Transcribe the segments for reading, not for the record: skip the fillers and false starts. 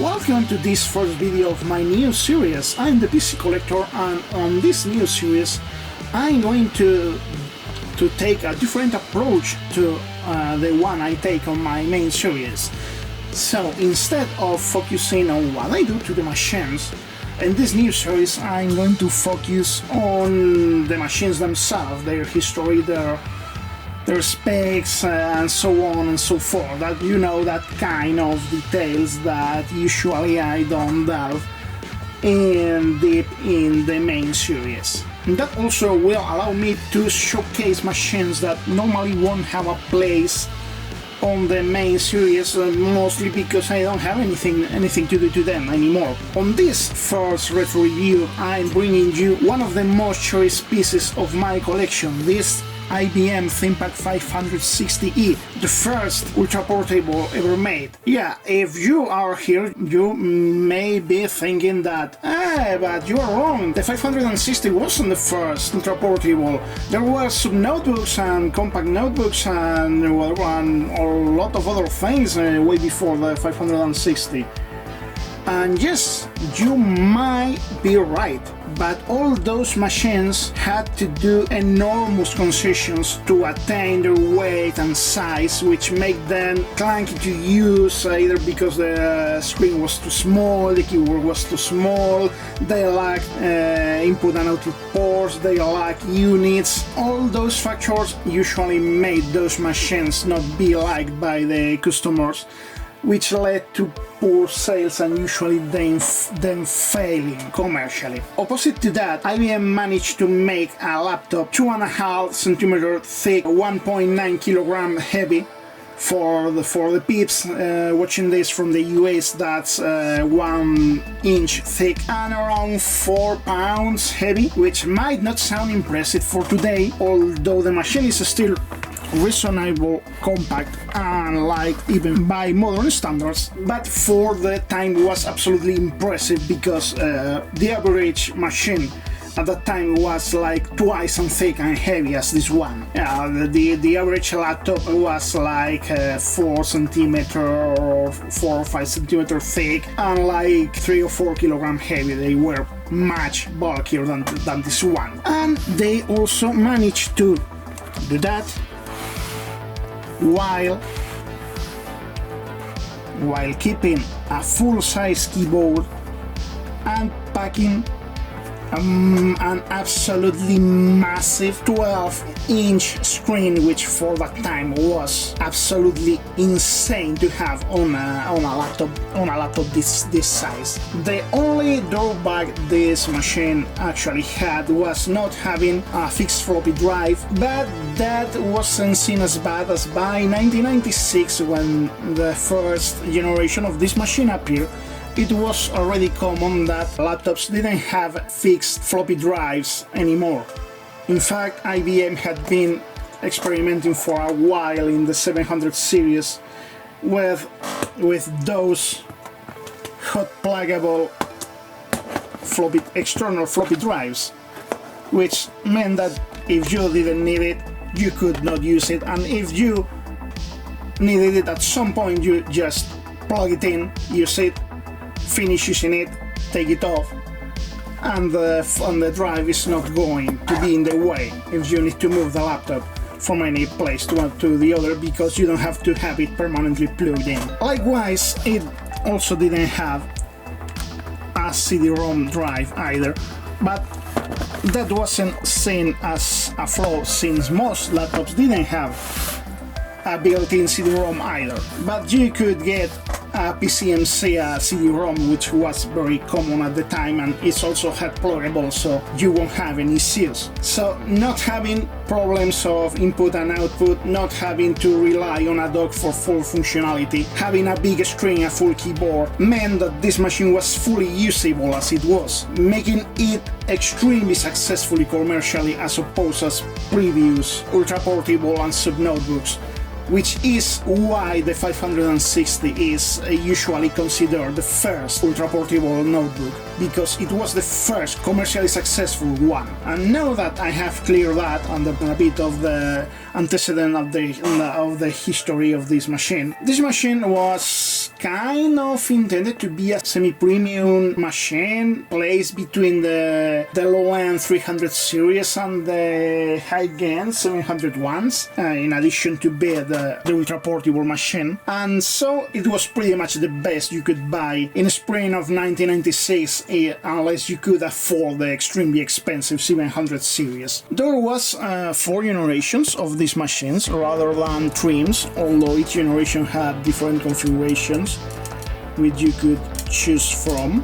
Welcome to this first video of my new series. I'm the PC Collector, and on this new series I'm going to take a different approach to the one I take on my main series. So instead of focusing on what I do to the machines, in this new series I'm going to focus on the machines themselves, their history, their specs, and so on and so forth. That, you know, that kind of details that usually I don't delve in deep in the main series. And that also will allow me to showcase machines that normally won't have a place on the main series, mostly because I don't have anything to do to them anymore. On this first retro review I'm bringing you one of the most cherished pieces of my collection, this IBM ThinkPad 560E, the first ultra-portable ever made. Yeah, if you are here, you may be thinking that, but you are wrong, the 560 wasn't the first ultra-portable. There were sub-notebooks and compact notebooks and a lot of other things way before the 560. And yes, you might be right, but all those machines had to do enormous concessions to attain their weight and size, which make them clunky to use, either because the screen was too small, the keyboard was too small, they lacked input and output ports, they lacked units. All those factors usually made those machines not be liked by the customers, which led to poor sales and usually them failing commercially. Opposite to that, IBM managed to make a laptop 2.5 cm thick, 1.9 kg heavy. For the peeps watching this from the US, that's 1 inch thick and around 4 pounds heavy, which might not sound impressive for today, although the machine is still reasonable compact and liked even by modern standards, but for the time was absolutely impressive because the average machine at that time was like twice as thick and heavy as this one. The average laptop was like 4 cm or 4 or 5 cm thick and like 3 or 4 kg heavy. They were much bulkier than this one. And they also managed to do that while keeping a full-size keyboard and packing an absolutely massive 12-inch screen, which for that time was absolutely insane to have on a laptop this size. The only drawback this machine actually had was not having a fixed floppy drive, but that wasn't seen as bad, as by 1996, when the first generation of this machine appeared. It was already common that laptops didn't have fixed floppy drives anymore. In fact, IBM had been experimenting for a while in the 700 series with those hot pluggable external floppy drives, which meant that if you didn't need it, you could not use it, and if you needed it at some point, you just plug it in, use it, finish using it, take it off, and the drive is not going to be in the way if you need to move the laptop from any place to the other, because you don't have to have it permanently plugged in. Likewise, it also didn't have a CD-ROM drive either, but that wasn't seen as a flaw, since most laptops didn't have a built-in CD-ROM either. But you could get a PCMC CD-ROM, which was very common at the time, and it's also had pluggable, so you won't have any issues. So not having problems of input and output, not having to rely on a dock for full functionality, having a big screen, a full keyboard, meant that this machine was fully usable as it was, making it extremely successfully commercially, as opposed as previous ultra-portable and sub-notebooks, which is why the 560 is usually considered the first ultra-portable notebook, because it was the first commercially successful one. And now that I have cleared that and a bit of the antecedent of the history of this machine was kind of intended to be a semi-premium machine placed between the low-end 300 series and the high-end 700 ones, in addition to be the ultra-portable machine. And so it was pretty much the best you could buy in spring of 1996, unless you could afford the extremely expensive 700 series. There was 4 generations of these machines rather than trims, although each generation had different configurations which you could choose from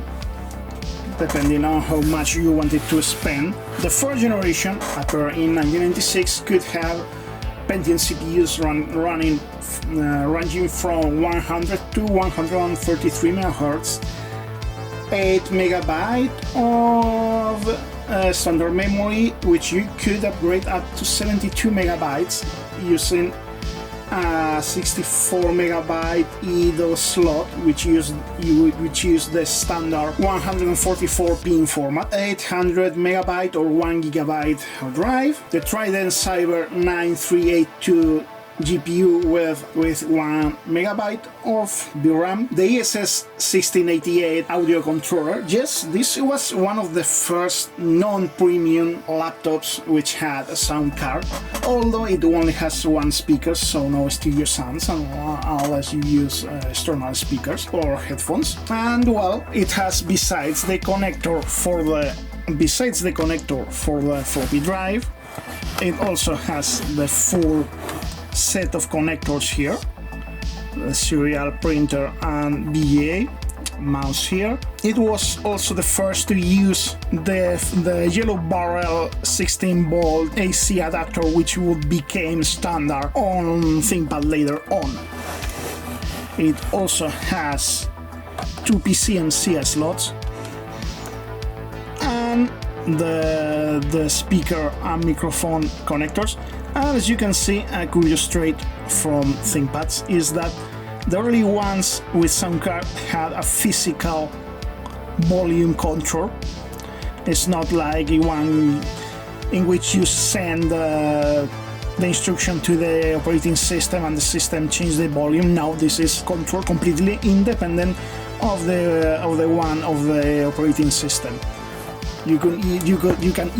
depending on how much you wanted to spend. The first generation, appeared in 1996, could have Pentium CPUs ranging from 100 to 133 MHz, 8 MB of standard memory, which you could upgrade up to 72 MB using a 64 MB eDOS slot, which used the standard 144-pin format, 800 MB or 1 GB hard drive, the Trident Cyber 9382 GPU with 1 MB of VRAM, the ESS 1688 audio controller. Yes, this was one of the first non-premium laptops which had a sound card, although it only has 1 speaker, so no stereo sounds unless you use external speakers or headphones. And well, it has besides the connector for the floppy drive, it also has the full set of connectors here, the serial printer and VGA, mouse here. It was also the first to use the yellow barrel 16-volt AC adapter, which would become standard on ThinkPad later on. It also has 2 PCMC slots and the speaker and microphone connectors. And as you can see, a curious trait from ThinkPads is that the early ones with sound card had a physical volume control. It's not like one in which you send the instruction to the operating system and the system changes the volume. Now this is controlled completely independent of the operating system. You can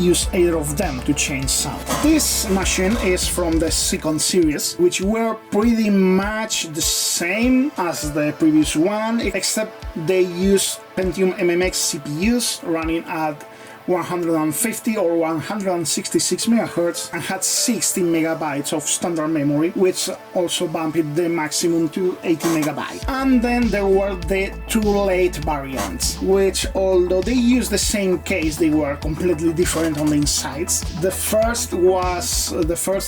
use either of them to change sound. This machine is from the second series, which were pretty much the same as the previous one, except they use Pentium MMX CPUs running at 150 or 166 MHz and had 16 MB of standard memory, which also bumped the maximum to 80 MB. And then there were the 2 late variants, which although they used the same case, they were completely different on the insides. The first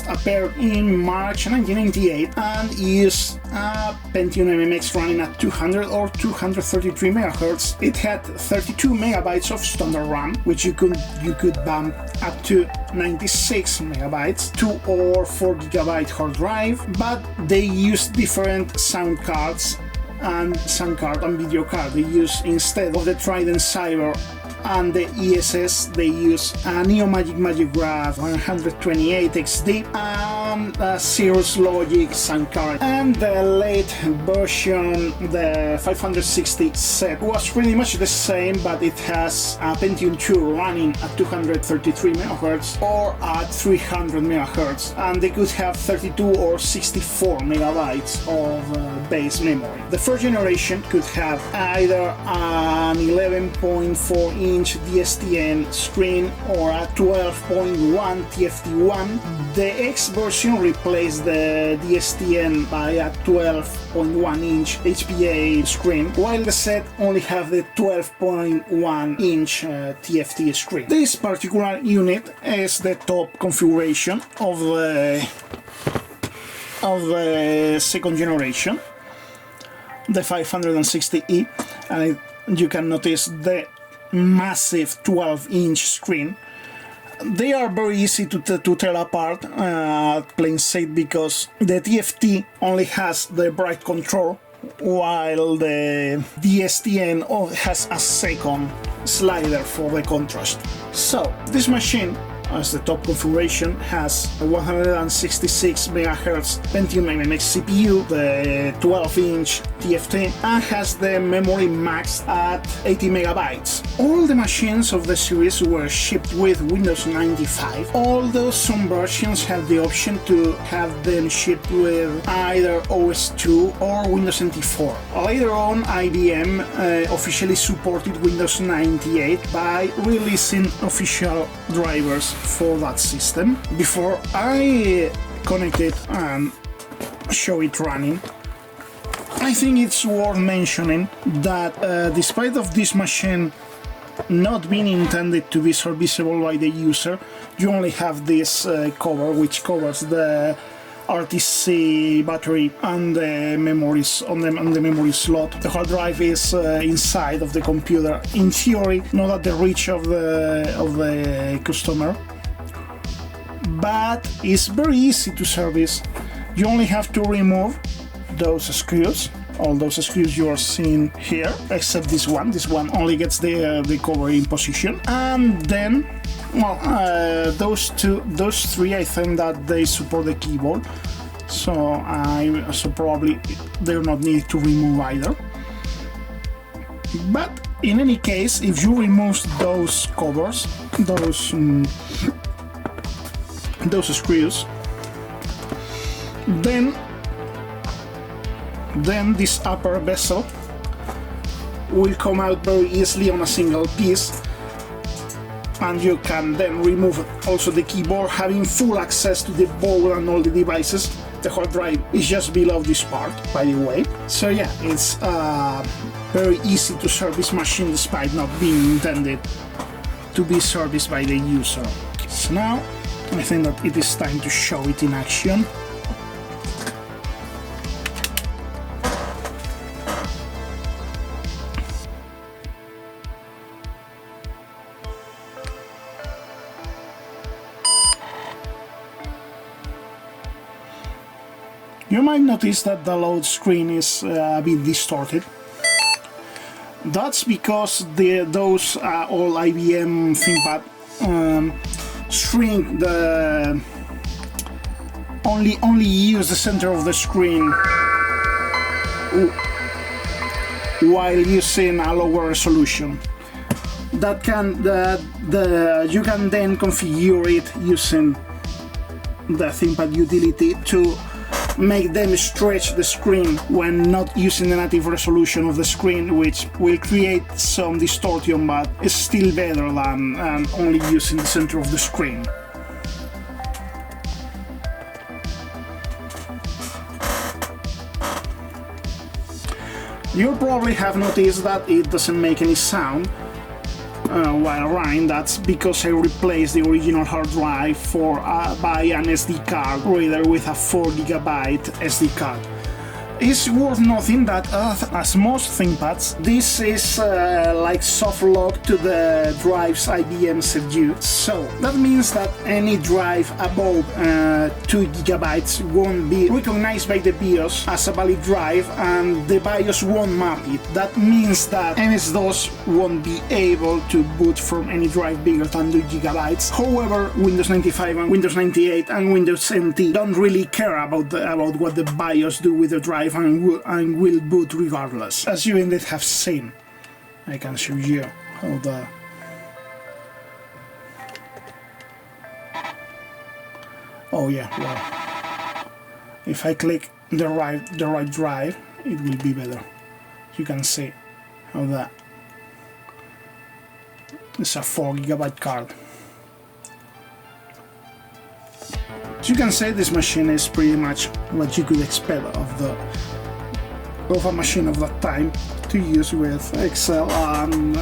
appeared in March 1998 and used a Pentium MMX running at 200 or 233 MHz. It had 32 MB of standard RAM, which you could bump up to 96 MB, 2 or 4 GB hard drive, but they use different sound cards and video card. They use, instead of the Trident Cyber and the ESS, they use a Neomagic Graph 128 XD and a Cirrus Logic sound card. And the late version, the 560 set, was pretty much the same, but it has a Pentium 2 running at 233 MHz or at 300 MHz, and they could have 32 or 64 MB of base memory. The first generation could have either an 11.4-inch DSTN screen or a 12.1 TFT1. The X version replaced the DSTN by a 12.1-inch HPA screen, while the set only have the 12.1-inch TFT screen. This particular unit is the top configuration of the second generation, the 560E, and you can notice the massive 12-inch screen. They are very easy to tell apart plain sight, because the TFT only has the bright control, while the DSTN has a second slider for the contrast. So this machine as the top configuration, has a 166 MHz Pentium MMX CPU, the 12-inch TFT, and has the memory maxed at 80 megabytes. All the machines of the series were shipped with Windows 95, although some versions have the option to have them shipped with either OS 2 or Windows 94. Later on, IBM officially supported Windows 98 by releasing official drivers for that system. Before I connect it and show it running, I think it's worth mentioning that despite of this machine not being intended to be serviceable by the user, you only have this cover which covers the RTC battery and the memories on the memory slot. The hard drive is inside of the computer, in theory not at the reach of the customer, but it's very easy to service. You only have to remove those screws, all those screws you are seeing here, except this one. This one only gets the cover in position, and then, well, those three, I think that they support the keyboard, so probably they're not needed to remove either. But in any case, if you remove those covers, those screws, then this upper bezel will come out very easily on a single piece, and you can then remove also the keyboard, having full access to the board and all the devices. The hard drive is just below this part, by the way. So yeah, it's a very easy to service machine despite not being intended to be serviced by the user. So now I think that it is time to show it in action. You might notice that the load screen is a bit distorted. That's because those all IBM ThinkPad shrink the only use the center of the screen while using a lower resolution. That you can then configure it using the ThinkPad utility to make them stretch the screen when not using the native resolution of the screen, which will create some distortion, but is still better than only using the center of the screen. You probably have noticed that it doesn't make any sound while running. That's because I replaced the original hard drive by an SD card reader with a 4GB SD card. It's worth noting that as most ThinkPads, this is like soft lock to the drives IBM set you. So that means that any drive above 2GB won't be recognized by the BIOS as a valid drive, and the BIOS won't map it. That means that MS-DOS won't be able to boot from any drive bigger than 2GB. However, Windows 95 and Windows 98 and Windows NT don't really care about what the BIOS do with the drive, and will boot regardless. As you indeed have seen, I can show you how the oh yeah, well, if I click the right drive, it will be better. You can see how that it's a 4GB card. So you can say this machine is pretty much what you could expect of a machine of that time to use with Excel and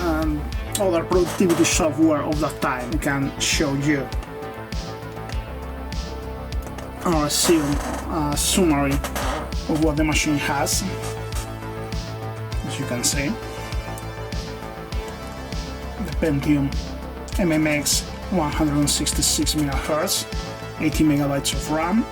other productivity software of that time. I can show you or assume a summary of what the machine has. As you can see, the Pentium MMX 166 MHz, 80 megabytes of RAM,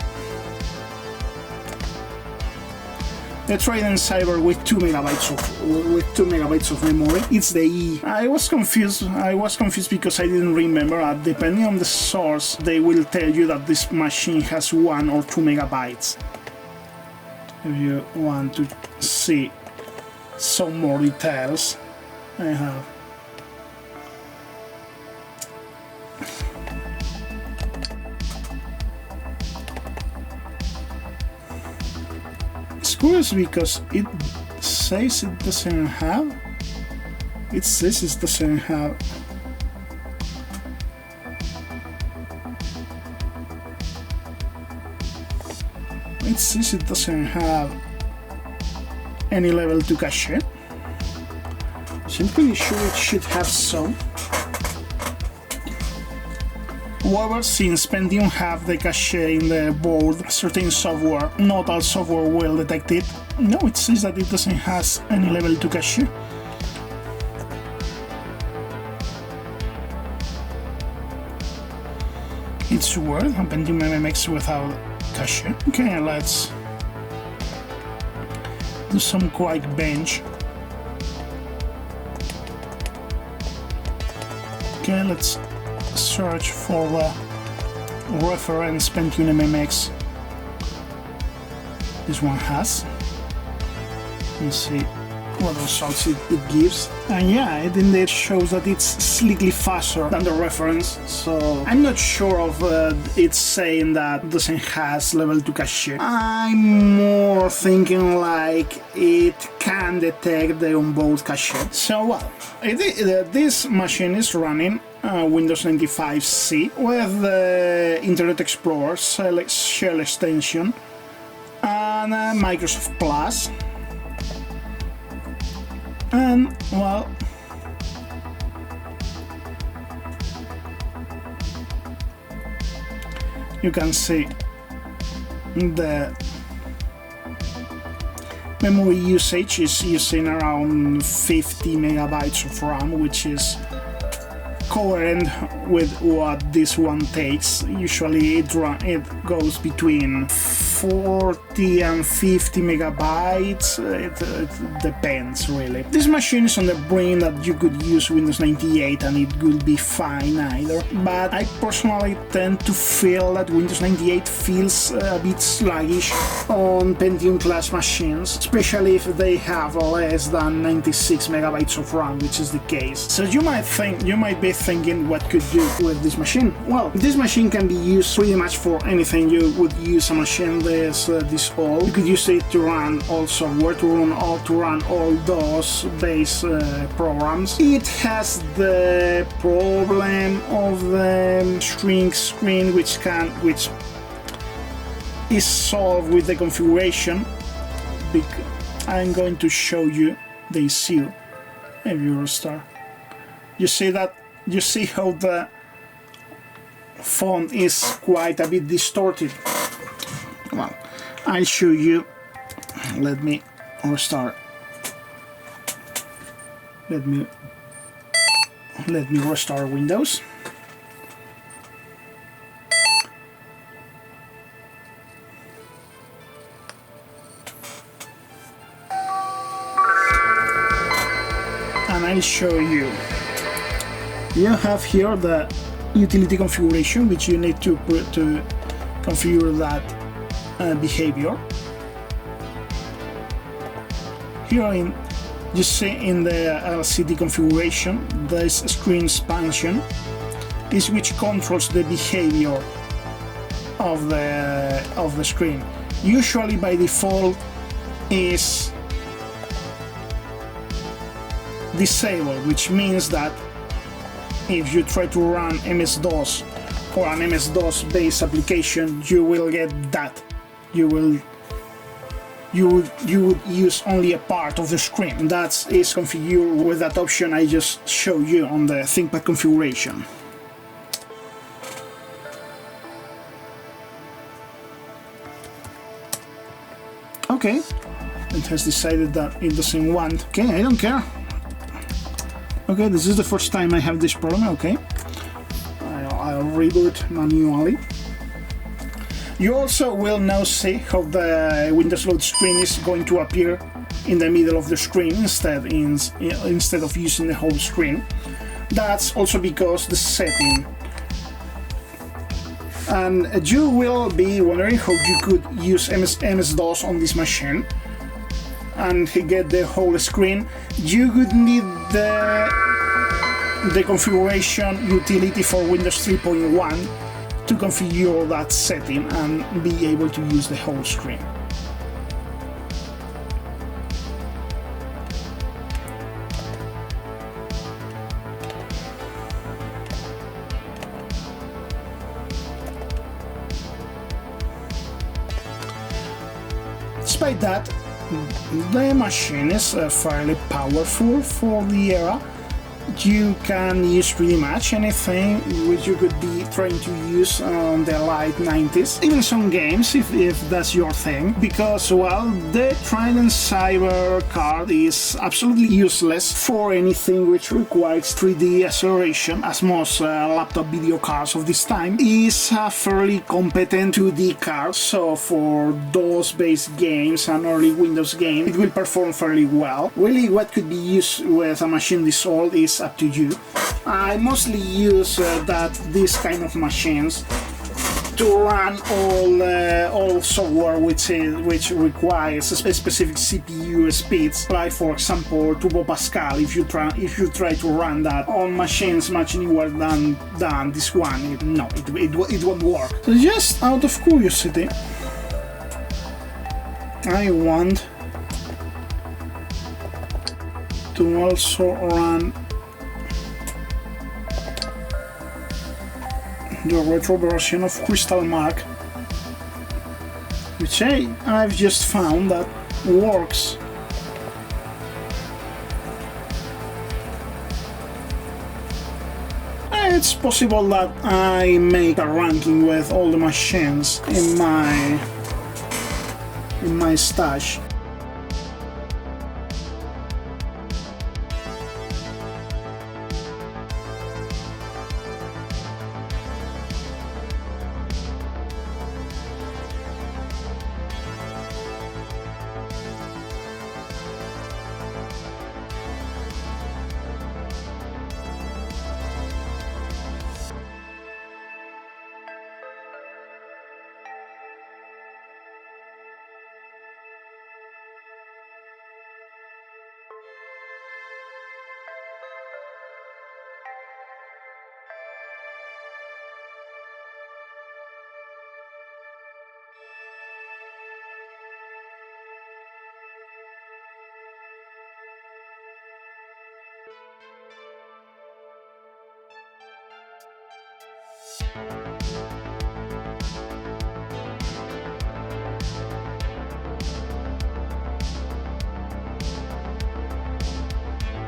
The Trident Cyber with 2 megabytes of memory. It's the E. I was confused because I didn't remember. Depending on the source, they will tell you that this machine has 1 or 2 megabytes. If you want to see some more details, I have. It's curious because it says it doesn't have. It says it doesn't have. It says it doesn't have any level 2 cache. So I'm pretty sure it should have some. However, since Pentium have the cache in the board, certain software, not all software will detect it. No, it says that it doesn't have any level 2 cache. It's weird, a Pentium MMX without cache. Okay, let's do some quick bench. Okay, let's search for the reference Pentium MMX this one has. Let's see what results it gives. And yeah, it indeed shows that it's slightly faster than the reference, so I'm not sure of it saying that doesn't has level 2 cache. I'm more thinking like it can detect the onboard cache. So well, this machine is running Windows 95C with the Internet Explorer shell extension and Microsoft Plus. And well, you can see the memory usage is using around 50 megabytes of RAM, which is coherent with what this one takes. Usually it goes between 40 and 50 megabytes, it depends really. This machine is on the brain that you could use Windows 98 and it will be fine either, but I personally tend to feel that Windows 98 feels a bit sluggish on Pentium class machines, especially if they have less than 96 megabytes of RAM, which is the case. So you might be thinking what could you do with this machine? Well, this machine can be used pretty much for anything you would use a machine this old. You could use it to run all software, to run all DOS-based programs. It has the problem of the shrink screen, which is solved with the configuration. I'm going to show you the issue. If you restart, you see how the font is quite a bit distorted. Well, I'll show you. Let me restart. Let me restart Windows. And I'll show you. You have here the utility configuration, which you need to configure that behavior. Here you see in the LCD configuration, this screen expansion is which controls the behavior of the screen. Usually by default is disabled, which means that if you try to run MS-DOS or an MS-DOS based application, you will get that. You would use only a part of the screen. That is configured with that option I just showed you on the ThinkPad configuration. Okay, it has decided that it doesn't want. Okay, I don't care. Okay, this is the first time I have this problem. Okay, I'll reboot manually. You also will now see how the Windows load screen is going to appear in the middle of the screen instead of using the whole screen. That's also because the setting. And you will be wondering how you could use MS-DOS on this machine and get the whole screen. You would need the configuration utility for Windows 3.1 to configure that setting and be able to use the whole screen. Despite that, the machine is fairly powerful for the era. You can use pretty much anything which you could be trying to use on the late 90s, even some games if that's your thing, because, well, the Trident Cyber card is absolutely useless for anything which requires 3D acceleration, as most laptop video cards of this time is a fairly competent 2D card, so for DOS-based games and early Windows games it will perform fairly well. Really, what could be used with a machine this old is up to you. I mostly use these kind of machines to run all software which requires a specific CPU speeds, like for example Turbo Pascal. If you try to run that on machines much newer than this one, it won't work. So just out of curiosity, I want to also run the retro version of Crystal Mark, which I've just found that works. It's possible that I make a ranking with all the machines in my stash.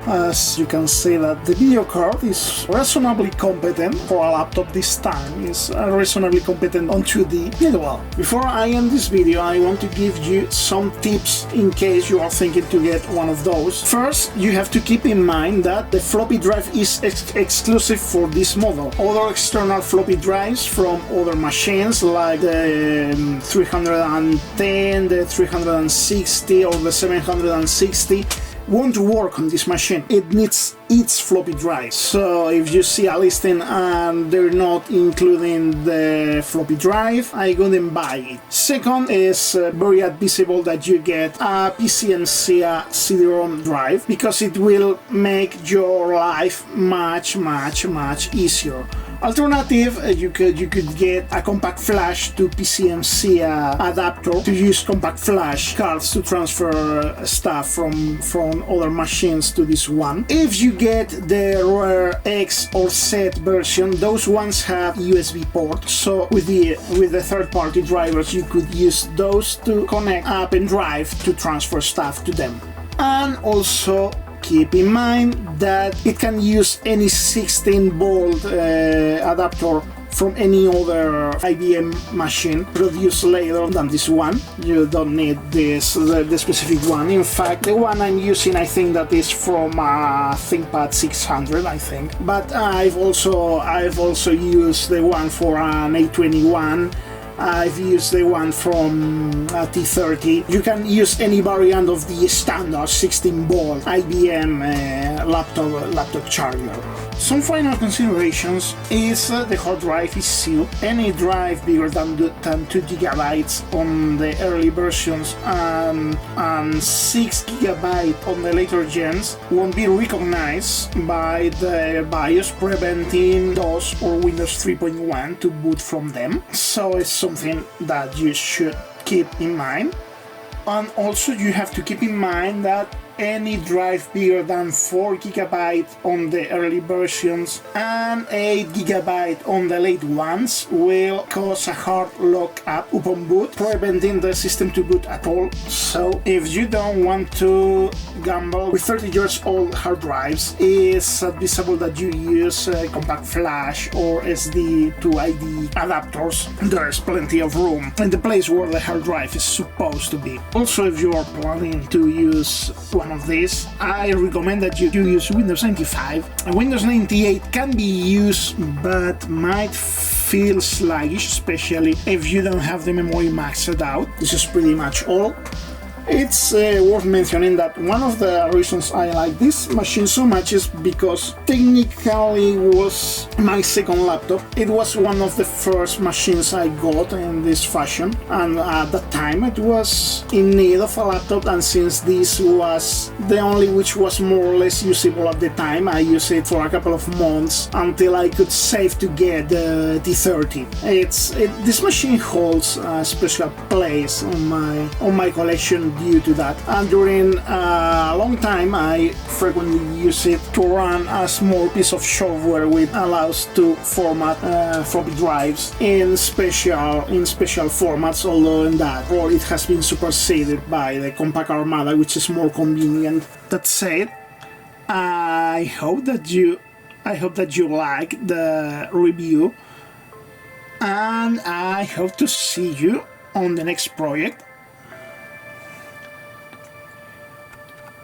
As you can see, that the video card is reasonably competent for a laptop this time. It's reasonably competent on 2D. Well, before I end this video, I want to give you some tips in case you are thinking to get one of those. First, you have to keep in mind that the floppy drive is exclusive for this model. Other external floppy drives from other machines like the 310, the 360 or the 760 won't work on this machine. It needs its floppy drive. So if you see a listing and they're not including the floppy drive, I wouldn't buy it. Second, is very advisable that you get a PCMC CD-ROM drive, because it will make your life much easier. Alternative, you could get a compact flash to PCMC adapter to use compact flash cards to transfer stuff from other machines to this one. If you get the Rare X or Z version, those ones have USB ports, so with the third-party drivers you could use those to connect a pen drive to transfer stuff to them. And also keep in mind that it can use any 16-volt adapter from any other IBM machine produced later than this one. You don't need the specific one. In fact, the one I'm using, I think that is from ThinkPad 600, I think. But I've also used the one for an A21 I've used the one from T30. You can use any variant of the standard 16-volt IBM laptop charger. Some final considerations is the hard drive issue. Any drive bigger than 2 GB on the early versions and 6 GB on the later gens won't be recognized by the BIOS, preventing DOS or Windows 3.1 to boot from them. So it's something that you should keep in mind. And also you have to keep in mind that any drive bigger than 4 GB on the early versions and 8 GB on the late ones will cause a hard lockup upon boot, preventing the system to boot at all. So if you don't want to gamble with 30 years old hard drives, it's advisable that you use compact flash or SD to ID adapters. There's plenty of room in the place where the hard drive is supposed to be. Also, if you are planning to use one of these, I recommend that you use Windows 95. Windows 98 can be used but might feel sluggish, especially if you don't have the memory maxed out. This is pretty much all. It's worth mentioning that one of the reasons I like this machine so much is because technically it was my second laptop. It was one of the first machines I got in this fashion, and at that time it was in need of a laptop, and since this was the only which was more or less usable at the time, I used it for a couple of months until I could save to get the T30. This machine holds a special place on my collection due to that, and during a long time I frequently use it to run a small piece of software which allows to format floppy drives in special formats, although in that role it has been superseded by the Compact Armada, which is more convenient. That said, I hope that you like the review, and I hope to see you on the next project.